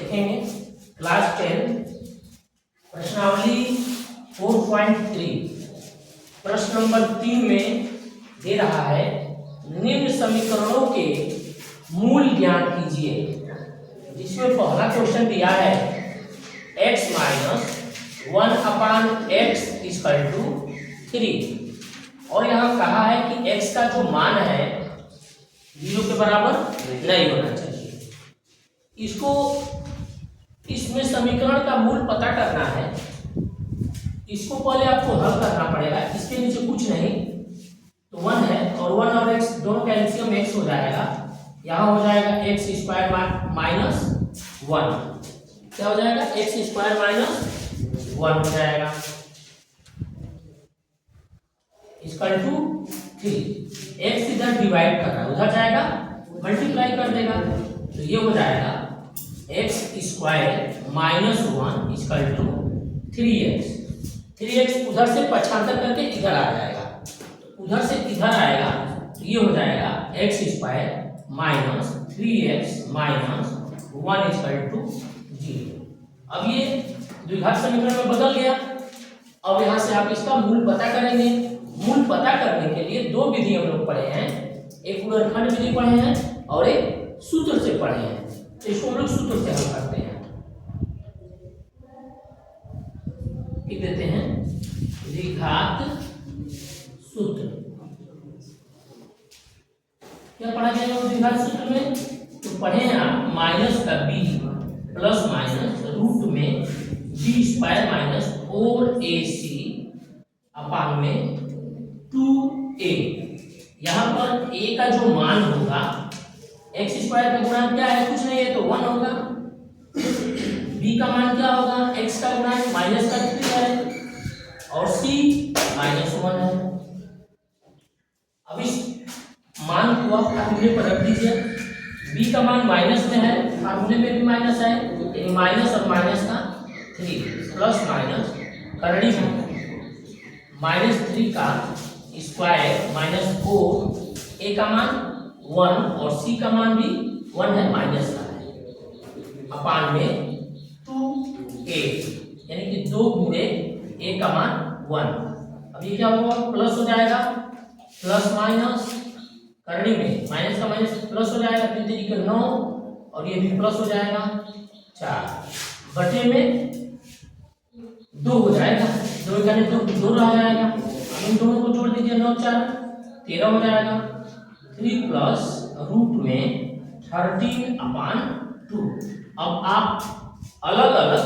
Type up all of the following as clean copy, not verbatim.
देखेंगे क्लास 10 प्रश्नावली 4.3 प्रश्न नंबर 3 में दे रहा है निम्न समीकरणों के मूल ज्ञात कीजिए। जिसमें पहला क्वेश्चन दिया है x minus 1/x equal to 3 और यहाँ कहा है कि x का जो मान है 0 के बराबर नहीं होना चाहिए। इसको इसमें समीकरण का मूल पता करना है। इसको पहले आपको हल करना पड़ेगा। इसके नीचे कुछ नहीं तो 1 है और 1 और x दोनों का एलसीएम x हो जाएगा। यहाँ हो जाएगा x स्क्वायर माइनस 1 क्या हो जाएगा x स्क्वायर माइनस 1 हो जाएगा इक्वल टू 3। x इधर डिवाइड कर रहा है उधर जाएगा मल्टीप्लाई कर देगा तो ये हो जाएगा x square minus 1 equal to 3x उधर से पक्षांतर करके इधर आ जाएगा तो उधर से इधर आएगा तो ये हो जाएगा x square minus 3x minus 1 equal to 0। अब ये द्विघात समीकरण में बदल गया। अब यहाँ से आप इसका मूल पता करेंगे। मूल पता करने के लिए दो विधि हम लोग पढ़े हैं, एक गुणनखंड विधि पढ़े हैं और एक सूत्र से पढ़े हैं। तो इसको हम लोग सूत्र से हल करते हैं। लिख देते हैं द्विघात सूत्र। क्या पढ़ा जाएगा द्विघात सूत्र में? तो पढ़े हैं आप माइनस का b प्लस माइनस रूट में b square minus 4ac upon में 2a। यहाँ पर a का जो मान होगा x स्क्वायर का गुणांक क्या है? कुछ नहीं है तो 1 होगा। b का मान क्या होगा? x का गुणांक माइनस का 3 है और c माइनस 1 है। अब इस मान को आप फार्मूले पर रख दीजिए। b का मान माइनस में है, फार्मूले में भी माइनस है, यानी माइनस और माइनस का 3 प्लस माइनस करड़ी में -3 का स्क्वायर माइनस 4 a का मान 1 और c का मान भी 1 है माइनस का है अपान में 2a यानी कि 2 गुणे a का मान 1। अब ये क्या होगा? प्लस हो जाएगा प्लस माइनस करनी में माइनस का माइनस प्लस हो जाएगा 3 3 के 9 और ये भी प्लस हो जाएगा 4 बटे में 2 हो जाएगा। 2 का 2 रह जाएगा। अब इन दोनों को जोड़ दीजिए 9 4 13 हो जाएगा। 3 प्लस रूट में 13/2। अब आप अलग अलग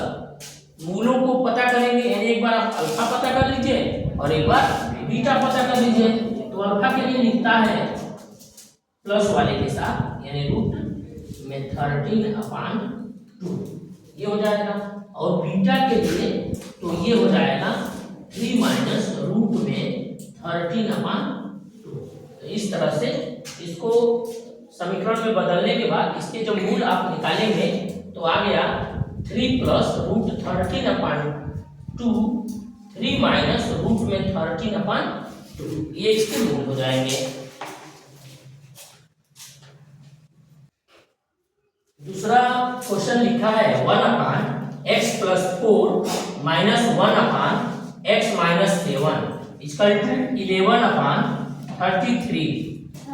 मूलों को पता करेंगे, यानी एक बार आप अल्फा पता कर लीजिए और एक बार बीटा पता कर लीजिए। तो अल्फा के लिए लिखता है प्लस वाले के साथ यानी रूट में 13/2 ये हो जाएगा और बीटा के लिए तो ये हो जाएगा 3 माइनस रूट में 13/2। तो इस तरह से इसको समीकरण में बदलने के बाद इसके जो मूल आप निकालेंगे तो आ गया 3 प्लस रूट 13/2 3 माइनस रूट में 13/2 ये इसके मूल हो जाएंगे। दूसरा क्वेश्चन लिखा है 1/x + 4 minus 1/x minus 7 equal to 11/33।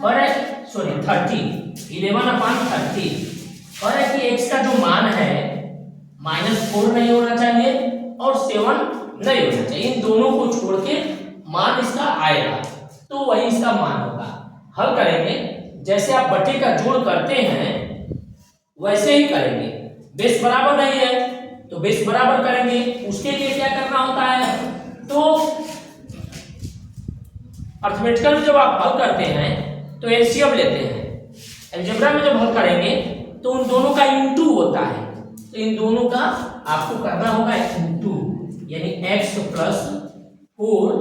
Correct 30 11/30 और है कि x का जो मान है -4 नहीं होना चाहिए और 7 नहीं होना चाहिए। इन दोनों को छोड़ के मान इसका आएगा तो वही इसका मान होगा। हल करेंगे जैसे आप बटे का जोड़ करते हैं वैसे ही करेंगे। बेस बराबर नहीं है तो बेस बराबर करेंगे। उसके लिए क्या करना होता है? तो अर्थमेटिकल में जब आप हल करते हैं तो एलसीएम लेते हैं। अलजेब्रा में जब हल करेंगे तो उन दोनों का इंटू होता है। तो इन दोनों का आपको करना होगा इंटू, यानी x + 4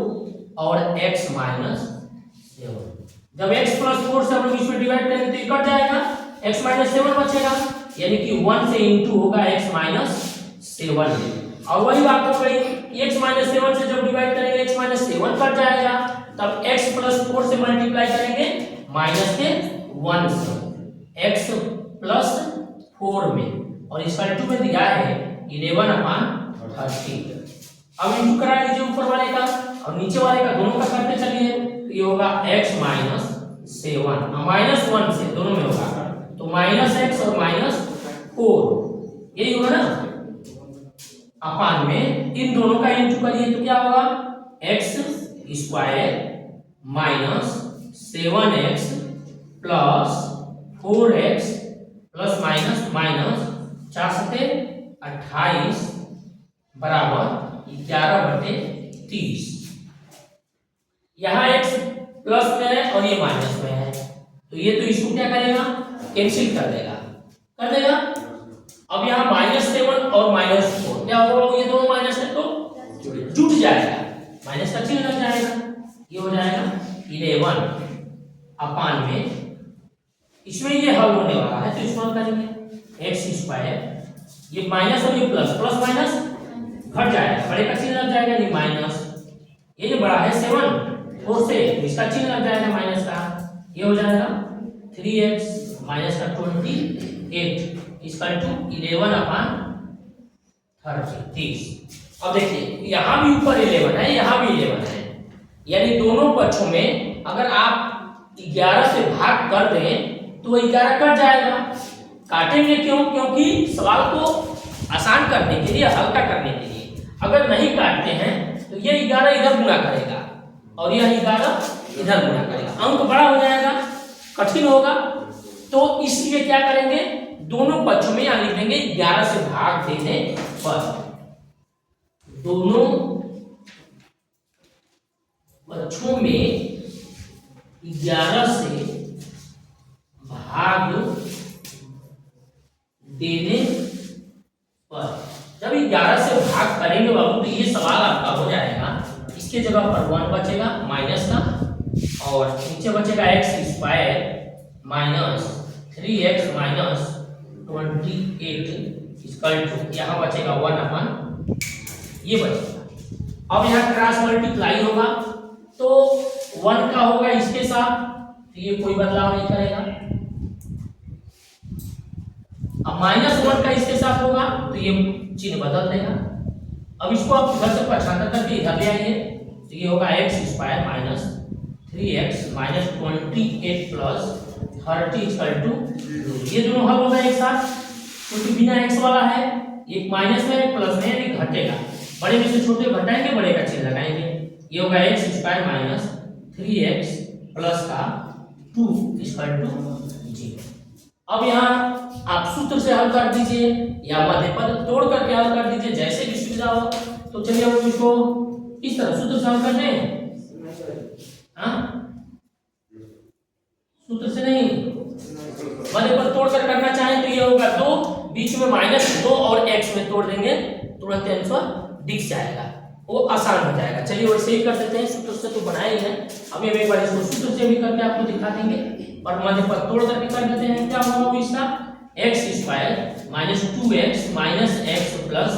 और x माइनस 7। जब x + 4 से हम लोग इसमें डिवाइड करेंगे तो ये कट जाएगा, x माइनस 7 बचेगा, यानी कि 1 से इंटू होगा x माइनस 7। और वही बात हो गई x माइनस 7 से जब डिवाइड करेंगे x माइनस 7 कट जाएगा, तब x + 4 से मल्टीप्लाई करेंगे माइनस के 1 से x + 4 में और इक्वल टू में दिया है 11/30। अब इंटू करा लीजिए ऊपर वाले का और नीचे वाले का, दोनों का करते चलिए। तो ये होगा x माइनस 7 माइनस 1 से दोनों में होगा, तो माइनस x और माइनस 4 यही होगा ना, अपान में इन दोनों का इंटू करिए तो क्या होगा x square minus 7x plus 4x plus minus minus 4 सते 28 बराबर 11/30। यहाँ x प्लस में है और ये माइनस में है, तो ये तो इसको क्या करेगा, कैंसिल कर देगा। अब यहाँ -7 और -4 क्या होगा, ये दोनों माइनस है तो जुट जाएगा, माइनस का चिन्ह लग जाएगा, ये हो जाएगा 11 अपान में, इसमें ये हल होने वाला है तो इसको हल करेंगे x स्क्वायर, ये माइनस और ये प्लस, प्लस माइनस घट जाएगा, बड़े का चिन्ह लग जाएगा, ये माइनस, ये जो बड़ा है 7 4 से इसका चिन्ह लग जाएगा माइनस का, ये हो जाएगा 3x माइनस का 28 इक्वल टू 11/30। अब देखिए यहाँ भी ऊपर 11 है, यहाँ भी 11 है, यानी दोनों पक्षों में अगर आप 11 से भाग कर दें तो 11 कट जाएगा। काटेंगे क्यों, क्योंकि सवाल को आसान करने के लिए, हल्का करने के लिए। अगर नहीं काटते हैं तो ये 11 इधर गुणा करेगा और यह 11 इधर गुणा करेगा, अंक बड़ा हो जाएगा, कठिन होगा, तो इसलिए क्या करेंगे, दोनों पक्षों में यहाँ लिख देंगे 11 से भाग देने पर, दोनों पक्षों में 11 से भाग देने पर, जब 11 से भाग करेंगे बाबू तो ये सवाल आपका हो जाएगा, इसके जगह पर 1 बचेगा माइनस का, और नीचे बचेगा x square minus 3x minus 28 equal to, यहाँ बचेगा 1/, ये बचेगा। अब यहाँ क्रॉस मल्टीप्लाई होगा तो 1 का होगा इसके साथ, तो ये कोई बदलाव नहीं करेगा। अब -1 का इसके साथ होगा तो ये चिन्ह बदल देगा। अब इसको आप इधर से पछाड़ करके इधर ले आइए, तो ये होगा x square minus 3x minus 28 plus 30 equal to, ये दोनों हल होगा एक साथ, क्योंकि बिना x वाला है, एक माइनस में एक प्लस में, यानी घटेगा, बड़े में से छोटे घटाएंगे, बड़े का चिन्ह लगाएंगे, ये होगा x square minus 3x plus का 2 इक्वल टू 0। अब यहाँ आप सूत्र से हल कर दीजिए या मध्य पद तोड़ करके हल कर दीजिए, जैसे भी सुविधा हो। तो चलिए हम इसको इस तरह सूत्र से हल कर दें, हाँ सूत्र से नहीं, मध्य पद तोड़ कर करना चाहें तो ये होगा 2, बीच में -2 और x में तोड़ देंगे, तुरंत आंसर दिख जाएगा, वो आसान हो जाएगा। चलिए वैसे ही कर देते हैं, सूत्र से तो बनाए ही हैं, अभी हम एक बार इसको सूत्र से भी करके आपको दिखा देंगे और मध्य पद तोड़ करके कर देते हैं। क्या होगा इसका, x square minus 2x minus x plus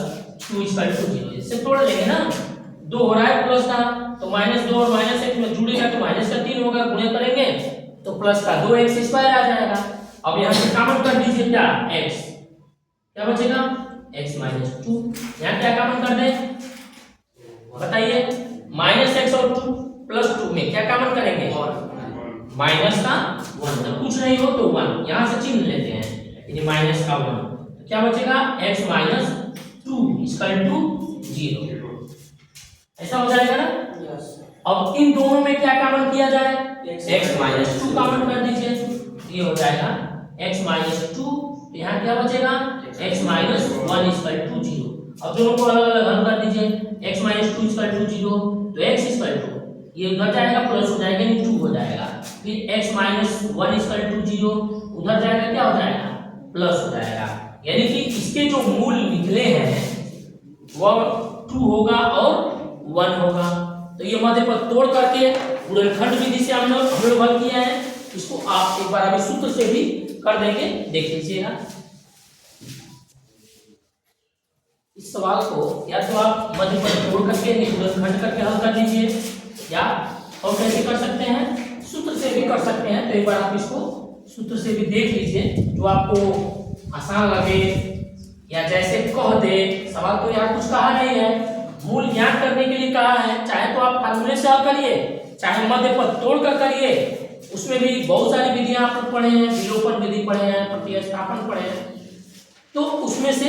2 equal to 0, इससे तोड़ लेंगे ना, 2 हो रहा है प्लस का, तो -2 और -1 में जुड़ेगा तो माइनस का 3 होगा, गुणे करेंगे तो प्लस का 2x स्क्वायर आ जाएगा। अब यहाँ से कॉमन कर दीजिए, क्या x, क्या बचेगा x माइनस 2, यहाँ क्या कॉमन कर दें बताइए, -x और 2 प्लस 2 में क्या कॉमन करेंगे, और माइनस का 1, जब कुछ नहीं हो तो 1, यहाँ से चिन्ह लेते हैं, यानी माइनस का 1, तो क्या बचेगा x माइनस 2 इक्वल टू 0, ऐसा हो जाएगा ना। अब इन दोनों में क्या कॉमन किया जाए, x माइनस 2 कॉमन कर दीजिए, ये हो जाएगा x माइनस 2, यहाँ क्या बचेगा x माइनस 1 इक्वल टू 0। अब दोनों को अलग अलग हल कर दीजिए, x माइनस 2 इक्वल टू 0, तो x इक्वल टू ये उधर जाएगा प्लस हो जाएगा, यानी 2 हो जाएगा, फिर x माइनस 1 इक्वल टू 0 उधर जाएगा, क्या हो जाएगा प्लस हो जाएगा, यानी कि इसके जो मूल निकले हैं वह 2 होगा और 1 होगा। तो ये मध्य पद तोड़ करके गुणनखंड विधि से हम लोग हल किया है, इसको आप एक बार अभी सूत्र से भी कर देंगे, देख लीजिएगा। इस सवाल को या तो आप मध्य पद तोड़ करके गुणनखंड करके हल कर लीजिए, या और कैसे कर सकते हैं, सूत्र से भी कर सकते हैं। तो एक बार आप इसको सूत्र से भी देख लीजिए, जो आपको आसान लगे या जैसे कह दे, सवाल तो यहाँ कुछ कहा नहीं है, मूल ज्ञात करने के लिए कहा है। चाहे तो आप फार्मूले से हल करिए, चाहे मध्य पद तोड़ कर करिए, उसमें भी बहुत सारी विधियां आप लोग पढ़े हैं, विलोपन विधि पढ़े हैं, प्रतिस्थापन पढ़े हैं, तो उसमें से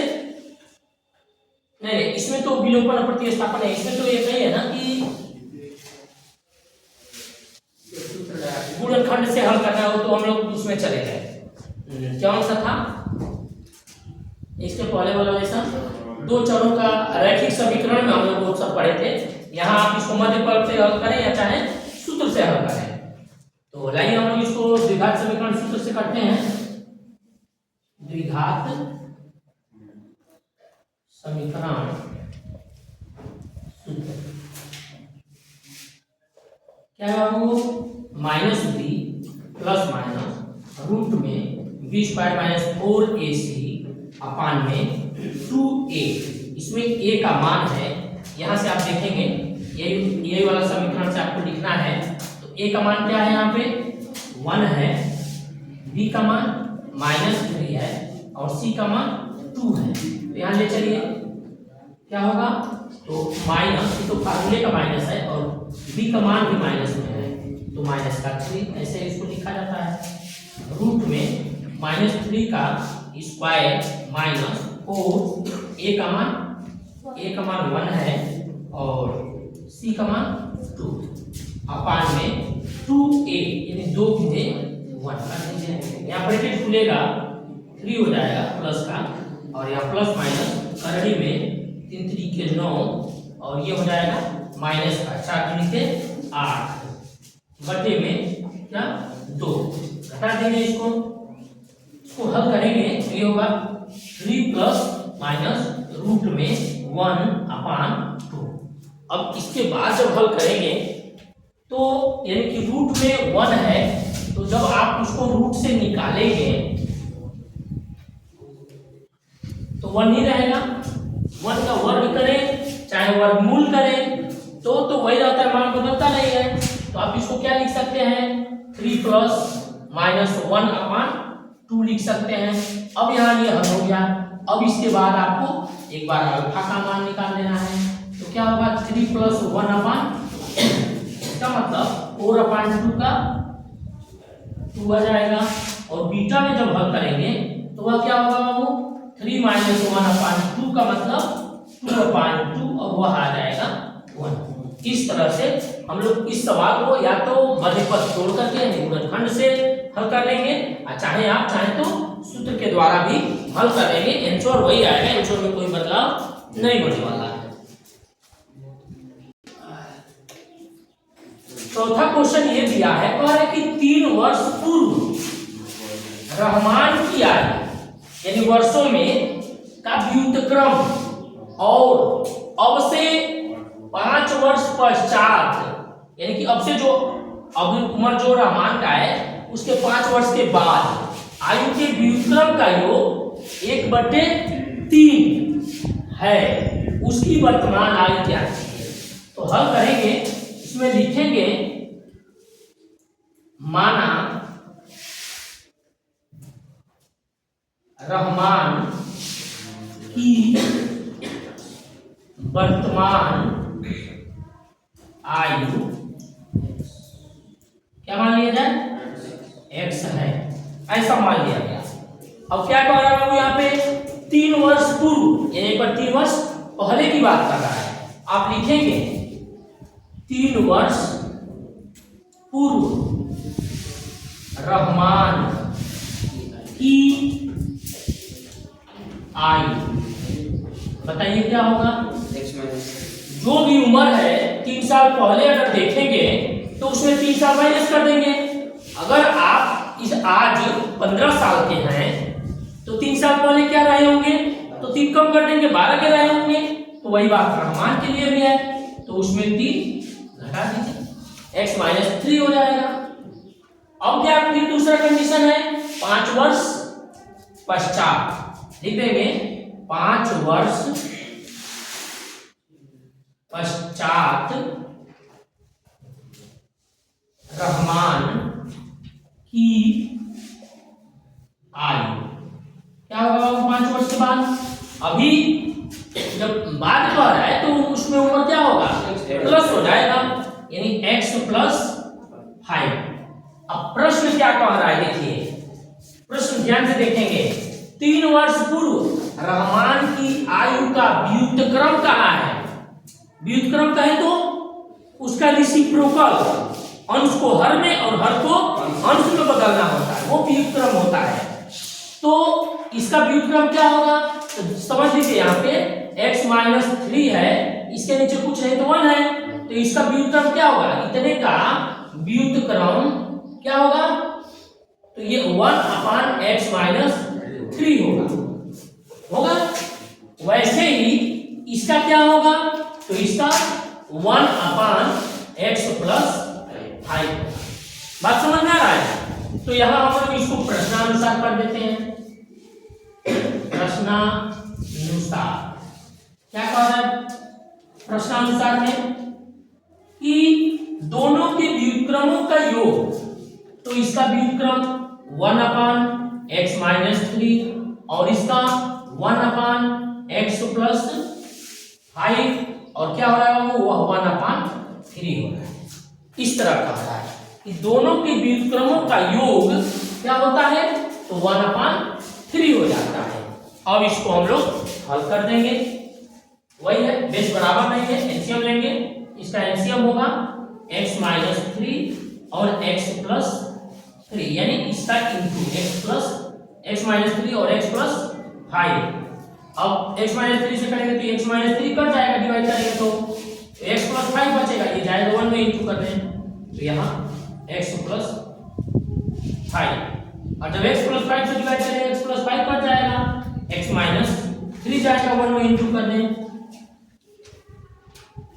नहीं, इसमें तो विलोपन और प्रतिस्थापन है, इसमें तो ये नहीं है ना कि गुणनखंड से हल करना हो, तो हम लोग उसमें चले गए। कौन सा था इसके पहले वाला लेसन, दो चरों का रैखिक समीकरण में हम लोग वो सब पढ़े थे। यहाँ आप इसको मध्य पद से हल करें या चाहे सूत्र से हल करें। तो लाइए हम लोग इसको द्विघात समीकरण सूत्र से करते हैं। द्विघात समीकरण सूत्र क्या है वो, minus B plus minus root में B square minus 4ac upon में 2a। इसमें a का मान है, यहां से आप देखेंगे ये वाला समीकरण से आपको लिखना है। तो a का मान क्या है, यहाँ पे 1 है, b का मान -3 है और c का मान 2 है। तो यहाँ ले चलिए क्या होगा, तो माइनस, तो फार्मूले का माइनस है और b का मान भी माइनस में है, तो -3 ऐसे इसको लिखा जाता है। रूट में -3 का स्क्वायर माइनस 4, a का मान 1 है और c का मान 2 अपान में 2a, यानी 2 गुने 1 कर दीजिए। यहाँ ब्रैकेट खुलेगा, 3 हो जाएगा प्लस का, और यहाँ प्लस माइनस करड़ी में 3 3 के 9 और ये हो जाएगा माइनस का 4 3 के 8 बटे में क्या 2, घटा देंगे इसको हल करेंगे तो ये होगा 3 प्लस माइनस रूट में 1 अपान 2। अब इसके बाद जब हल करेंगे तो यानी कि रूट में 1 है, तो जब आप उसको रूट से निकालेंगे तो 1 ही रहेगा। 1 का वर्ग करें चाहे वर्गमूल करें तो वही रहता है, मान बदलता नहीं है। तो आप इसको क्या लिख सकते हैं, 3 प्लस माइनस 1 अपान 2 लिख सकते हैं। अब यहाँ ये हल हो गया। अब इसके बाद आपको एक बार अल्फा का मान निकाल लेना है। तो क्या होगा, 3 प्लस 1 अपान, इसका मतलब 4 अपान 2 का 2 आ जाएगा। और बीटा में जब हल करेंगे तो वह क्या होगा बाबू, 3 माइनस 1 अपान 2 का मतलब 2 अपान 2 और वह आ जाएगा 1। इस तरह से हम लोग इस सवाल को या तो मध्य पद तोड़ करके गुणनखंड से हल कर लेंगे, चाहे आप चाहे तो सूत्र के द्वारा भी हल कर लेंगे। आंसर वही आएगा, आंसर में कोई बदलाव नहीं होने वाला है। चौथा क्वेश्चन ये दिया है, कह रहे कि 3 वर्ष पूर्व रहमान की आयु यानी वर्षों में का व्युत्क्रम और अब से 5 वर्ष पश्चात, यानी कि अब से जो अब उम्र जो रहमान का है उसके 5 वर्ष के बाद आयु के व्युत्क्रम का योग 1/3 है, उसकी वर्तमान आयु क्या है। तो हल करेंगे, इसमें लिखेंगे माना रहमान की वर्तमान आयु क्या मान लिया जाए, x है, ऐसा मान लिया गया। अब क्या कह रहा है यहाँ पे, 3 वर्ष पूर्व, यानी पर 3 वर्ष पहले की बात कर रहा है। आप लिखेंगे 3 वर्ष पूर्व रहमान की आयु, बताइए क्या होगा, जो भी उम्र है 3 साल पहले अगर देखेंगे तो उसमें 3 साल माइनस कर देंगे। अगर आप इस आज 15 साल के हैं तो 3 साल पहले क्या रहे होंगे, तो 3 कम कर देंगे, 12 के रहे होंगे। तो वही बात रहमान के लिए भी है, तो उसमें 3 घटा दीजिए, x - 3 हो जाएगा। अब क्या फिर दूसरा कंडीशन है, 5 वर्ष पश्चात लिख देंगे, 5 वर्ष पश्चात रहमान की आयु क्या होगा 5 वर्ष के बाद, अभी जब बात कर रहा है तो उसमें उम्र क्या होगा, प्लस हो जाएगा, यानी x प्लस 5। अब प्रश्न क्या कह रहा है, देखिए प्रश्न ध्यान से देखेंगे। 3 वर्ष पूर्व रहमान की आयु का व्युत्क्रम कहा है। व्युत्क्रम कहे तो उसका रेसिप्रोकल, अंश को हर में और हर को अंश में बदलना होता है, वो व्युत्क्रम होता है। तो इसका व्युत्क्रम क्या होगा, तो समझ लीजिए यहाँ पे x माइनस 3 है, इसके नीचे कुछ नहीं तो 1 है, तो इसका व्युत्क्रम क्या होगा, इतने का व्युत्क्रम क्या होगा, तो ये 1 अपान x माइनस 3 होगा। वैसे ही इसका क्या होगा, तो इसका 1 अपान x प्लस 5। बात समझ में आ रहा है। तो यहाँ हम लोग इसको प्रश्नानुसार कर देते हैं। प्रश्नानुसार क्या कह रहा है, प्रश्नानुसार में कि दोनों के व्युत्क्रमों का योग, तो इसका व्युत्क्रम 1 अपान x माइनस 3 और इसका 1 अपान x प्लस 5, और क्या हो रहा है वो 1 अपान 3 हो रहा है। इस तरह का हो रहा है कि दोनों के व्युत्क्रमों का योग क्या होता है, तो 1 अपान 3 हो जाता है। अब इसको हम लोग हल कर देंगे, वही है, बेस बराबर नहीं है, एलसीएम लेंगे। इसका एलसीएम होगा x माइनस 3 और x प्लस 3, यानी इसका इंटू x माइनस 3 और x प्लस 5। अब x माइनस 3 से करेंगे तो x माइनस 3 कट जाएगा, डिवाइड करेंगे तो x प्लस 5 बचेगा, ये जाएगा 1 में इंटू कर दें, तो यहाँ x प्लस 5, और जब x प्लस 5 से डिवाइड करेंगे x प्लस 5 कट जाएगा, x माइनस 3 जाएगा 1 में इंटू कर दें।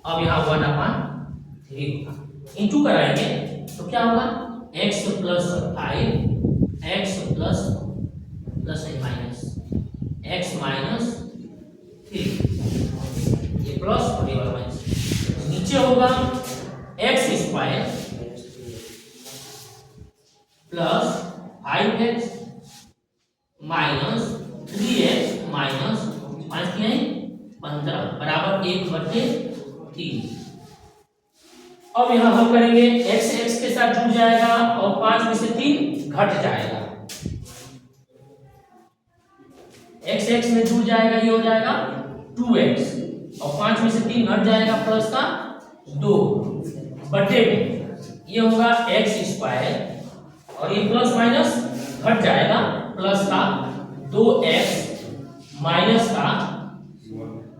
अब यहाँ 1 अपान 3 होगा, इंटू कराएंगे तो क्या होगा, x plus 5 x plus minus x minus 3, ये प्लस और ये माइनस, नीचे होगा x square plus 5x minus 3x minus 15 बराबर 1/3। अब यहाँ हम करेंगे x के साथ जुड़ जाएगा और 5 में से 3 घट जाएगा, x में जुड़ जाएगा, ये हो जाएगा 2x और 5 में से 3 घट जाएगा, प्लस का 2 बटे में ये होगा x स्क्वायर और ये प्लस माइनस घट जाएगा, प्लस का 2x माइनस का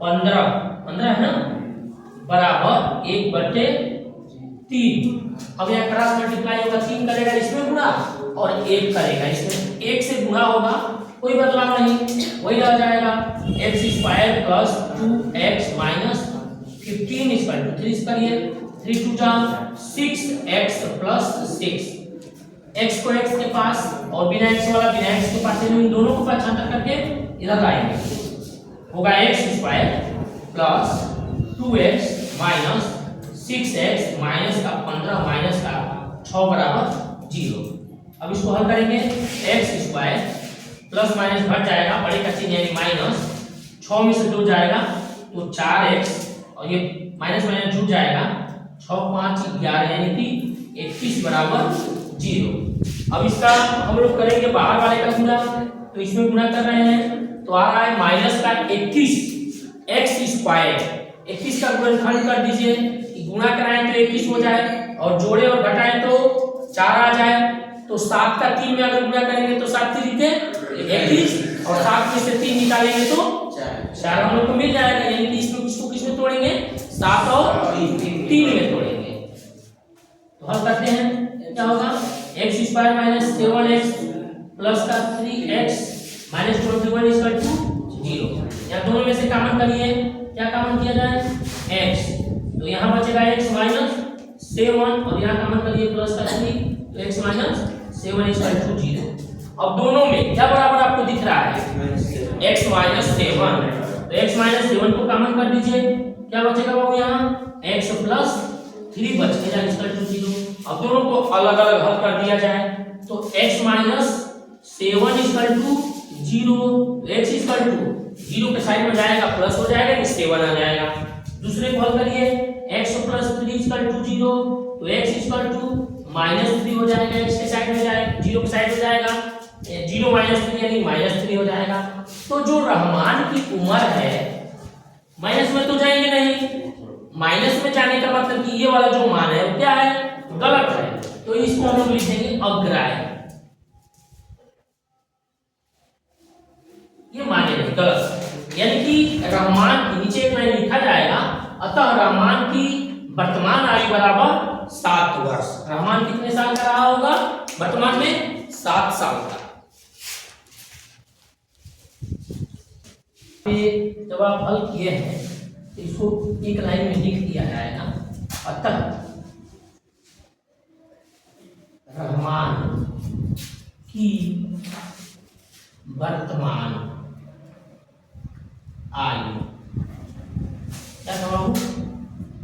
15 है ना, बराबर 1/3। अब यहाँ क्रॉस मल्टीप्लाई होगा, 3 करेगा इसमें गुणा और 1 करेगा इसमें, 1 से गुणा होगा, कोई बदलाव नहीं, वही रह जाएगा x square plus 2x minus 15 square, 3 करिए, 3 2 जा 6x प्लस 6, x को x के पास और बिना x वाला बिना x के पास, इन दोनों को पहचान करके इधर लाएंगे, होगा x square plus 2x minus 6x minus का 15 माइनस का 6 बराबर 0। अब इसको हल करेंगे, x स्क्वायर प्लस माइनस घट जाएगा, बड़े का चिन्ह यानी माइनस, 6 में से 2 जाएगा तो 4x और ये माइनस माइनस जुड़ जाएगा, 6 5 11 यानी कि 21 बराबर 0। अब इसका हम लोग करेंगे बाहर वाले का गुणा, तो इसमें गुणा कर रहे हैं तो आ रहा है माइनस का 21 x स्क्वायर, 21 का गुणनखंड कर दीजिए, गुणा कराएं तो 21 हो जाए और जोड़े और घटाएं तो 4 आ जाए, तो 7 का 3 में अगर गुणा करेंगे तो 7 3 21 और 7 में से 3 निकालेंगे तो 4 हम लोग को मिल जाएगा, यानी कि इसमें किसमें तोड़ेंगे, 7 और 3 में तोड़ेंगे। तो हल करते हैं, क्या होगा, x square minus 7x plus का 3x माइनस 21 इक्वल टू 0। यहाँ दोनों में से कॉमन करिए, क्या कॉमन किया जाए, x, तो यहाँ बचेगा x माइनस 7 और यहाँ कॉमन करिए प्लस का 3, तो x माइनस 7 इक्वल टू 0। अब दोनों में क्या बराबर आपको दिख रहा है, x माइनस 7, तो x माइनस 7 को कॉमन कर दीजिए, क्या बचेगा बाबू, यहाँ x प्लस 3 बच गया इक्वल टू 0। अब दोनों को अलग अलग हल कर दिया जाए तो x minus 7 equal to 0, x equal to zero के साइड में जाएगा प्लस हो जाएगा, इससे 1 आ जाएगा। दूसरे को हल करिए, x प्लस 3 इक्वल टू 0, तो x इक्वल टू -3 हो जाएगा, x के साइड में जाएगा, जीरो के साइड में जाएगा, 0 -3 यानी -3 हो जाएगा। तो जो रहमान की उम्र है, माइनस में तो जाएंगे नहीं, माइनस में जाने का मतलब कि ये वाला जो मान है वो क्या है, गलत है, तो इसको हम लोग लिखेंगे अग्राह्य। ये माने नहीं, गलत, यानी कि रहमान नीचे एक लाइन लिखा जाएगा, अतः रहमान की वर्तमान आयु बराबर 7 वर्ष। रहमान कितने साल का रहा होगा वर्तमान में? 7 साल का। जब आप हल किए हैं तो इसको एक लाइन में लिख दिया जाएगा, अतः रहमान की वर्तमान आयु क्या कहूँ,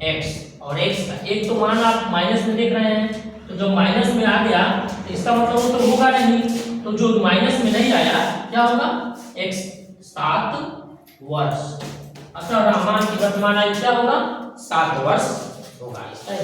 x, और x का एक तो मान आप माइनस में देख रहे हैं, तो जब माइनस में आ गया तो इसका मतलब वो तो होगा नहीं, तो जो माइनस में नहीं आया क्या होगा, x 7 वर्ष। अतः रहमान की वर्तमान आयु क्या होगा, 7 वर्ष होगा, इसका